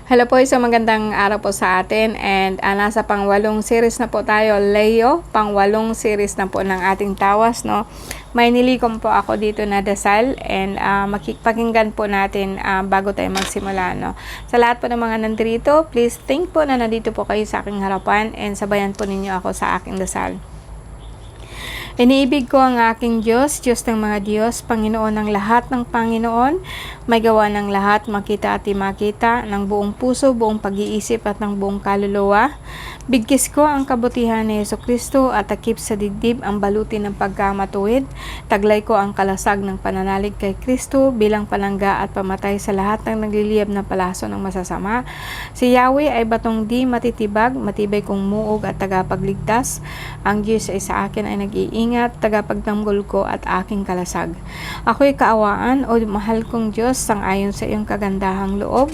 Hello po, isang magandang araw po sa atin and nasa pang-walong series na po tayo, Leo, pang-walong series na po ng ating tawas, no. May nilikom po ako dito na dasal and makikipakinggan po natin bago tayo magsimula, no. Sa lahat po ng mga nandito, please think po na nandito po kayo sa aking harapan and sabayan po ninyo ako sa aking dasal. Iniibig ko ang aking Diyos, Diyos ng mga Diyos, Panginoon ng lahat ng Panginoon, may gawa ng lahat, makita at makita, ng buong puso, buong pag-iisip at ng buong kaluluwa. Bigkis ko ang kabutihan ni Jesucristo at takip sa dibdib ang baluti ng pagkamatuwid. Taglay ko ang kalasag ng pananalig kay Kristo bilang palangga at pamatay sa lahat ng nagliliyab na palaso ng masasama. Si Yahweh ay batong di matitibag, matibay kong muog at tagapagligtas. Ang Diyos ay sa akin ay nag-iingat, tagapagtanggol ko at aking kalasag. Ako'y kaawaan o mahal kong Diyos sangayon sa iyong kagandahang loob.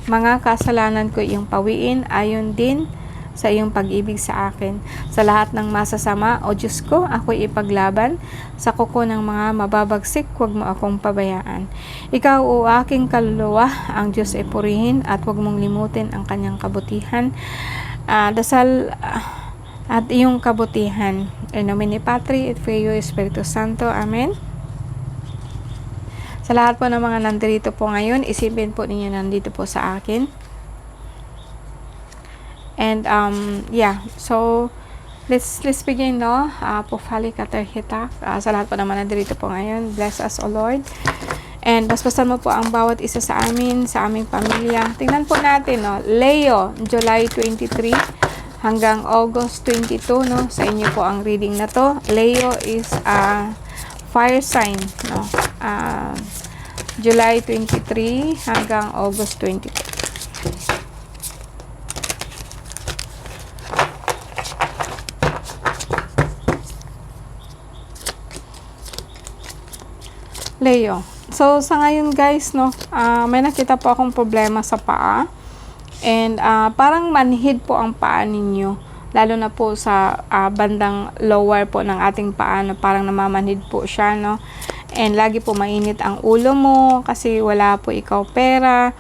Mga kasalanan ko iyong pawiin ayon din sa iyong pag-ibig sa akin. Sa lahat ng masasama, O Diyos ko, ako'y ipaglaban. Sa kuko ng mga mababagsik, huwag mo akong pabayaan. Ikaw, O aking kaluluwa, ang Diyos ay purihin at huwag mong limutin ang kanyang kabutihan. Dasal at iyong kabutihan. In nomine Patri et Filii Spiritus Santo. Amen. Sa lahat po ng mga nandito po ngayon, isipin po ninyo nandito po sa akin. And so let's begin, no. Pufali katerhita. Sa lahat po naman nandito po ngayon, bless us, O Lord. And basbasan mo po ang bawat isa sa amin, sa aming pamilya. Tingnan po natin, no. Leo, July 23 hanggang August 22, no. Sa inyo po ang reading na to. Leo is fire sign, no. July 23 hanggang August 22. Leo. So, sa ngayon guys, no, may nakita po akong problema sa paa. And parang manhid po ang paa ninyo. Lalo na po sa bandang lower po ng ating paa, no, parang namamanhid po siya, no. And lagi po mainit ang ulo mo kasi wala po ikaw pera.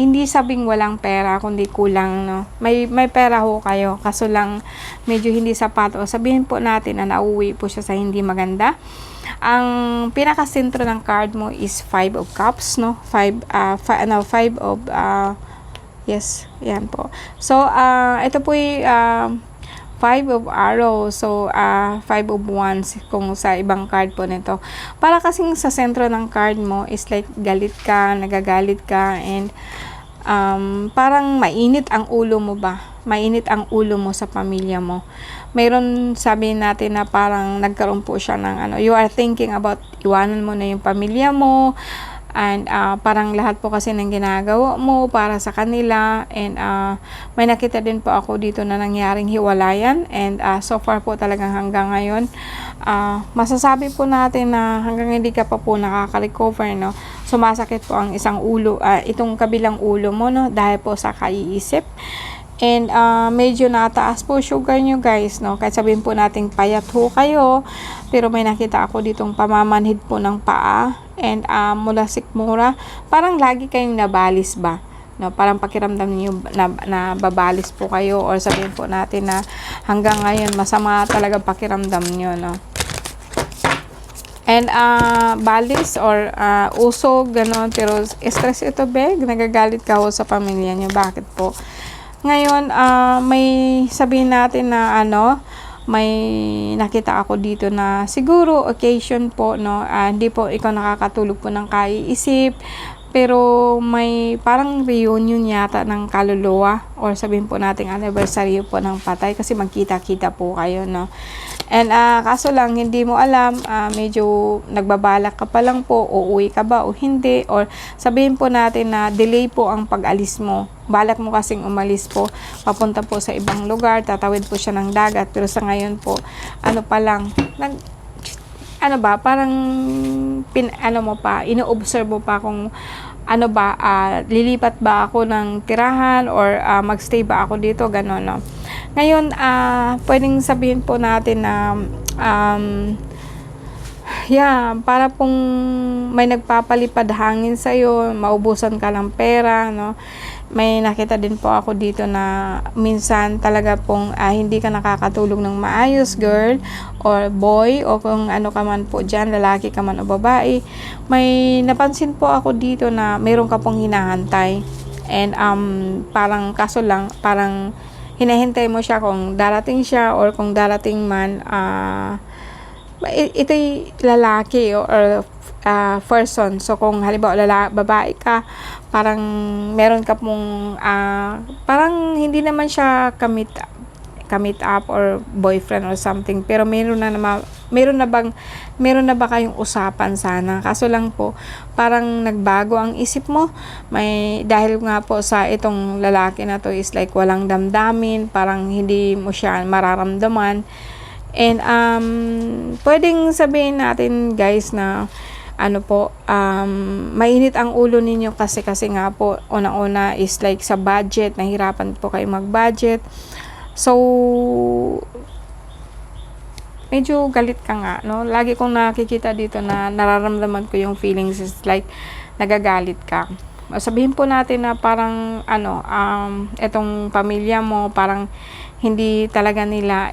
Hindi sabing walang pera, kundi kulang, no. May pera ho kayo, kaso lang medyo hindi sapat. O sabihin po natin na nauwi po siya sa hindi maganda. Ang pinaka-sentro ng card mo is 5 of Cups, no? 5 of yes, yan po. So, ito po ay 5 of Arrows. So, 5 of Wands kung sa ibang card po nito. Para kasing sa sentro ng card mo is like galit ka, nagagalit ka, and parang mainit ang ulo mo ba? Mainit ang ulo mo sa pamilya mo. Mayroon, sabihin natin na parang nagkaroon po siya ng you are thinking about iwanan mo na yung pamilya mo, and parang lahat po kasi ng ginagawa mo para sa kanila, and may nakita din po ako dito na nangyaring hiwalayan, and so far po talagang hanggang ngayon masasabi po natin na hanggang hindi ka pa po nakaka-recover, no. Sumasakit po ang isang ulo, itong kabilang ulo mo, no, dahil po sa kaiisip. And medyo nataas po sugar nyo guys, no. Kahit sabihin po natin payat ho kayo, pero may nakita ako ditong pamamanhid po ng paa, and mula sikmura, parang lagi kayong nabalis ba, no. Parang pakiramdam niyo na babalis po kayo, or sabihin po natin na hanggang ngayon masama talaga pakiramdam niyo, no. And balis or usog, gano'n, pero stress ito, beg, nagagalit ka ho sa pamilya niyo. Bakit po? Ngayon, may sabihin natin na may nakita ako dito na siguro occasion po, no, hindi po ikaw nakakatulog po ng kaiisip, pero may parang reunion yata ng kaluluwa, or sabihin po natin anniversary po ng patay, kasi magkita-kita po kayo, no. And kaso lang hindi mo alam, medyo nagbabalak ka pa lang po, uuwi ka ba o hindi, or sabihin po natin na delay po ang pag-alis mo. Balak mo kasing umalis po, papunta po sa ibang lugar, tatawid po siya ng dagat, pero sa ngayon po, pa lang, parang ino-observe mo pa kung lilipat ba ako ng tirahan, or magstay ba ako dito, gano'n, no. Ngayon, pwedeng sabihin po natin na yeah, para pong may nagpapalipad hangin sa'yo, maubusan ka ng pera, no? May nakita din po ako dito na minsan talaga pong hindi ka nakakatulog ng maayos, girl or boy, o kung ano ka man po dyan, lalaki ka man o babae. May napansin po ako dito na mayroon ka pong hinahantay. And parang kaso lang, parang hinahintay mo siya kung darating siya or kung darating man, ito'y lalaki or person. So kung halimbawa babae ka, parang meron ka pong parang hindi naman siya commit up or boyfriend or something, pero meron na ba kayong usapan sana? Kaso lang po parang nagbago ang isip mo, dahil nga po sa itong lalaki na to is like walang damdamin, parang hindi mo siya mararamdaman. And pwedeng sabihin natin guys na mainit ang ulo ninyo kasi nga po unang-una is like sa budget, nahirapan po kayo mag-budget. So medyo galit ka nga, no? Lagi kong nakikita dito na nararamdaman ko yung feelings is like nagagalit ka. Sabihin po natin na parang etong pamilya mo parang hindi talaga nila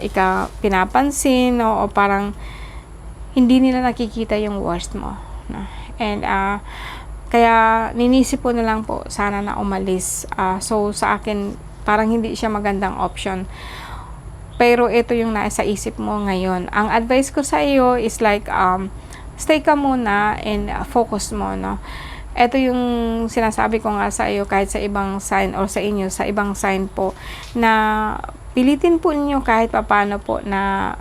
pinapansin, no? O parang hindi nila nakikita yung worst mo, no? And kaya ninisip ko na lang po sana na umalis. So sa akin parang hindi siya magandang option. Pero ito yung nasa isip mo ngayon. Ang advice ko sa iyo is like stay ka muna and focus mo, no? Ito yung sinasabi ko nga sa iyo kahit sa ibang sign or sa inyo sa ibang sign po, na pilitin po niyo kahit papaano po na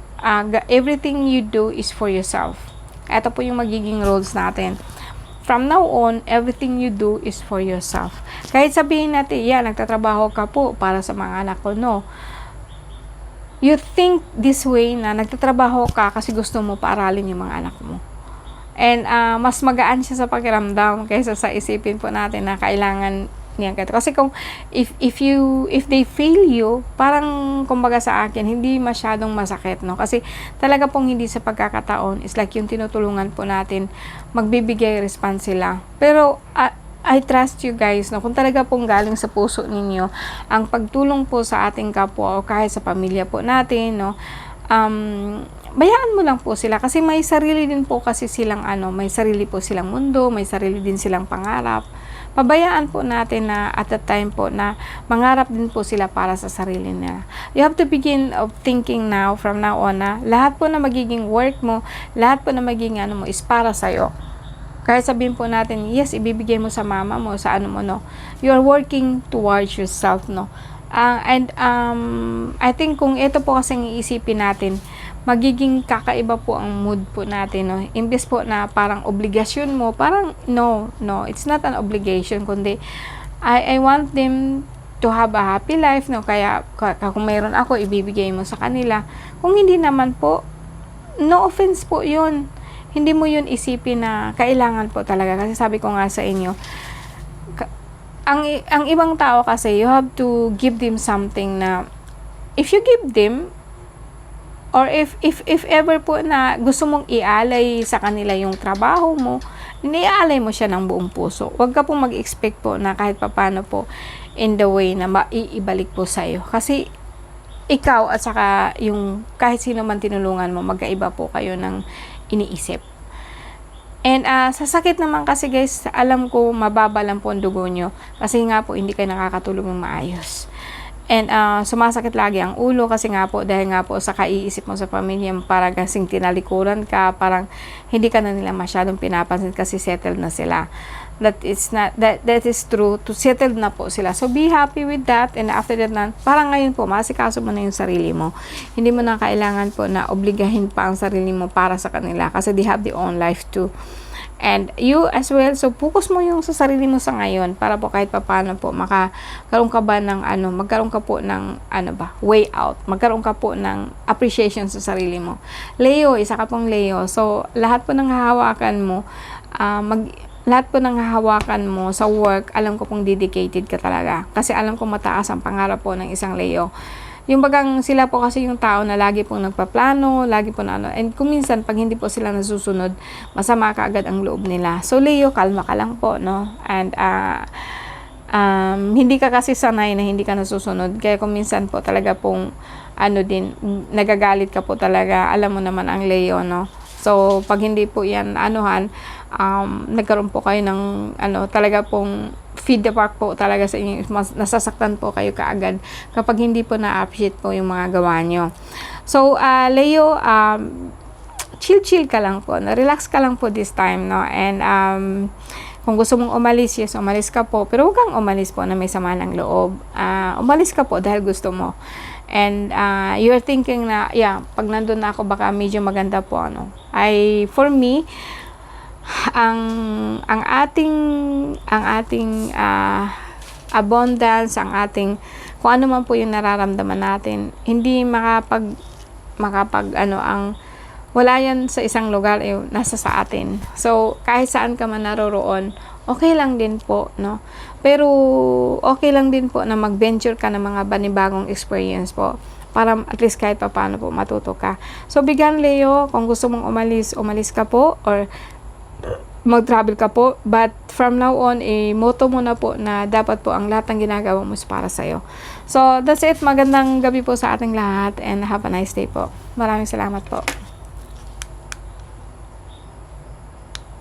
everything you do is for yourself. Ito po yung magiging rules natin. From now on, everything you do is for yourself. Kahit sabihin natin, nagtatrabaho ka po para sa mga anak ko, no. You think this way na nagtatrabaho ka kasi gusto mo paaralin yung mga anak mo. And mas magaan siya sa pakiramdam kaysa sa isipin po natin na kailangan niya. Kasi kung if they fail you, parang kumbaga sa akin hindi masyadong masakit, no? Kasi talaga pong hindi sa pagkakataon is like yung tinutulungan po natin magbibigay response sila. Pero I trust you guys, no? Kung talaga pong galing sa puso ninyo ang pagtulong po sa ating kapwa o kahit sa pamilya po natin, no? Bayaan mo lang po sila kasi may sarili din po kasi silang may sarili po silang mundo, may sarili din silang pangarap. Pabayaan po natin na at the time po na mangarap din po sila para sa sarili nila. You have to begin of thinking now, from now on, na lahat po na magiging work mo, lahat po na magiging mo is para sa'yo. Kahit sabihin po natin, yes, ibibigay mo sa mama mo, sa mo, no? You are working towards yourself, no? I think kung ito po kasing iisipin natin, magiging kakaiba po ang mood po natin, no? Imbes po na parang obligasyon mo, parang no, it's not an obligation, kundi I want them to have a happy life, no? Kaya kung mayroon ako, ibibigay mo sa kanila. Kung hindi naman po, no offense po yun. Hindi mo yun isipin na kailangan po talaga. Kasi sabi ko nga sa inyo, ang ibang tao kasi, you have to give them something na if you give them, or if ever po na gusto mong ialay sa kanila yung trabaho mo, iniaalay mo siya ng buong puso. Huwag ka pong mag-expect po na kahit papano po in the way na maiibalik po sa iyo. Kasi ikaw at saka yung kahit sino man tinulungan mo, magkaiba po kayo ng iniisip. And sa sakit naman kasi guys, alam ko mababa lang po ang dugo nyo. Kasi nga po hindi kayo nakakatulog ng maayos. And sumasakit lagi ang ulo kasi nga po dahil nga po sa kaiisip mo sa pamilya, parang kasing tinalikuran ka, parang hindi ka na nila masyadong pinapansin kasi settled na sila. That is true, to settled na po sila. So be happy with that, and after that parang ngayon po masikaso mo na yung sarili mo. Hindi mo na kailangan po na obligahin pa ang sarili mo para sa kanila kasi they have their own life too. And you as well, so focus mo yung sa sarili mo sa ngayon para po kahit papaano po magkaroon ka ba ng magkaroon ka po ng way out, magkaroon ka po ng appreciation sa sarili mo. Leo, isa ka pong Leo, so lahat po ng hahawakan mo, lahat po ng hahawakan mo sa work, alam ko pong dedicated ka talaga kasi alam ko mataas ang pangarap po ng isang Leo. yung bagang sila po kasi yung tao na lagi pong nagpaplano, lagi po na ano, and kung minsan pag hindi po sila nasusunod, masama kaagad ang loob nila. So Leo, kalma ka lang po, no? And hindi ka kasi sanay na hindi ka nasusunod, kaya kung minsan po talaga pong ano din, nagagalit ka po talaga, alam mo naman ang Leo, no? So pag hindi po yan anuhan, nagkaroon po kayo ng ano, talaga pong feedback po talaga sa inyo, nasasaktan po kayo kaagad kapag hindi po na-appreciate po yung mga gawa nyo. So Leo, chill ka lang po, relax ka lang po this time, no? And kung gusto mong umalis, yes, umalis ka po, pero huwag kang umalis po na may sama ng loob. Umalis ka po dahil gusto mo. And you're thinking na, yeah, pag nandun na ako, baka medyo maganda po, ano. For me, ang ating abundance, ang ating kung ano man po yung nararamdaman natin, hindi makapag ano, wala yan sa isang lugar, nasa sa atin. So kahit saan ka man naroroon, okay lang din po, no? Pero okay lang din po na mag-venture ka ng mga panibagong experience po, para at least kahit pa paano po matuto ka. So bigyan, Leo, kung gusto mong umalis ka po, or mag-travel ka po, but from now on, motto mo na po na dapat po ang lahat ng ginagawa mo is para sa'yo. So that's it. Magandang gabi po sa ating lahat, and have a nice day po. Maraming salamat po.